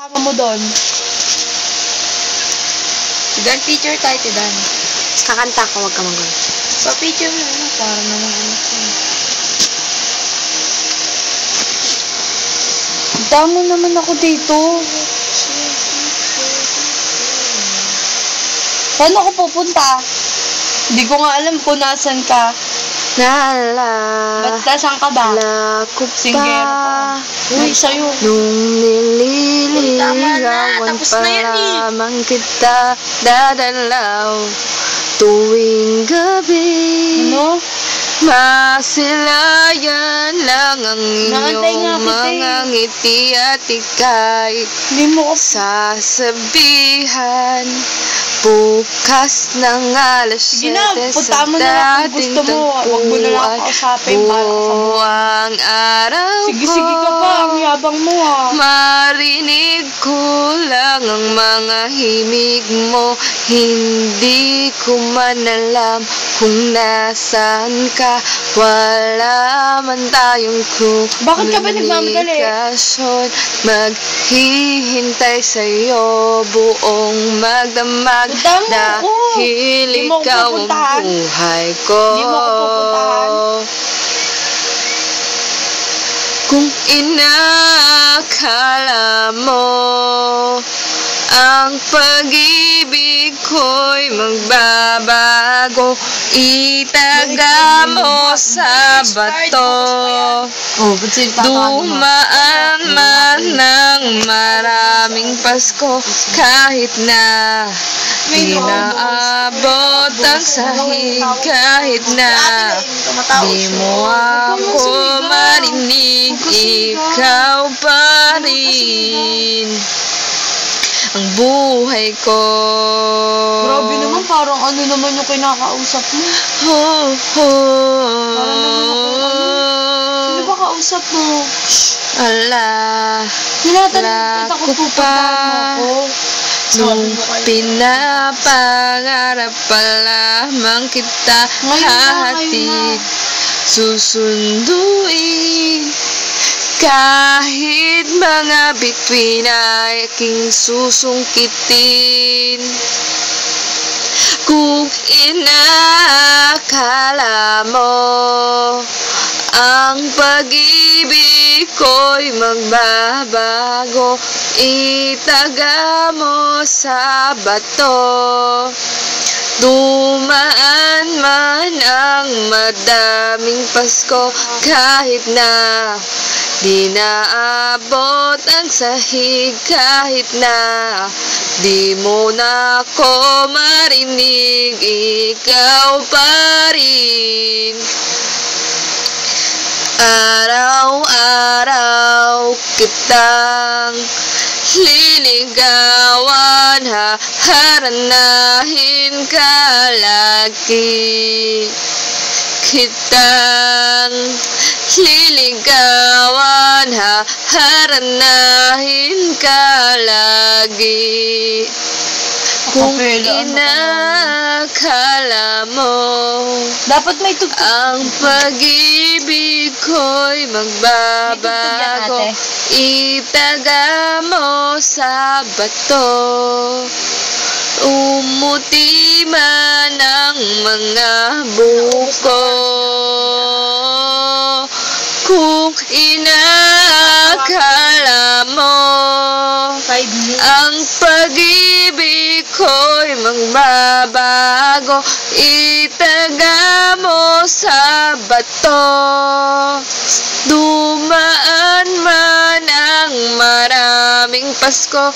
Kasama mo doon. Dan, picture tayo, Dan. Kakanta ko, wag ka magulo. Pa-picture mo na, para naman ano ko. Damo naman ako dito. Saan ako pupunta? Hindi ko nga alam kung nasan ka. Ba't nasan ka ba? Singgero pa. Uy, sa'yo. Nung nililigawan Tapos na yan, eh. pa lamang kita dadalaw tuwing gabi. Ano? Masilayan lang ang Naantay nga iyong kita, mga ngiti at ika'y Hindi mo ko sasabihan. Bukas ng alas Sige na, 7 punta mo na lang kung gusto mo. Huwag mo na lang kausapin para kasama. Buwang araw Sige ka pa. Ang yabang mo ah. marinig ko lang ang mga himig mo. Hindi ko man alam kung nasaan ka. Wala man tayong Bakit ka ba nagmamadali? komunikasyon. Maghihintay sa'yo buong magdamag. Puntahan mo ako. Dahil Di mo ako ikaw ang pupuntahan. buhay ko. Di mo ako pupuntahan. Kung inakala mo ang pag-ibig ko'y magbabago, itaga mo sa bato. Dumaan man ng maraming Pasko, kahit na di naabot ang sahig, kahit na di mo ako marinig, ikaw pa rin ang buhay ko. Grabe naman, parang ano naman yung kinakausap mo. Parang naman ako, sino ba kausap mo? Ala, Tinatanong kita kung pupuntahan mo ako. nung pinapangarap pa lamang kita, hahatid, susunduin. Kahit mga bituin ay aking susungkitin. Kung inakala mo ang pag-ibig ko'y magbabago, itaga mo sa bato. Dumaan man ang madaming Pasko, kahit na di naabot ang sahig, kahit na di mo na ako marinig, ikaw pa rin. Araw-araw kitang liligawan, haharanahin ka lagi. Kitang liligawan, haharanahin ka lagi. Kung inakala mo Dapat may tugtog. ang pag-ibig ko'y magbabago, itaga mo sa bato. Umuti man ang mga buko. Kung inakala mo ang pag-ibig ko'y magbabago, itaga mo sa bato. Dumaan man ang maraming Pasko,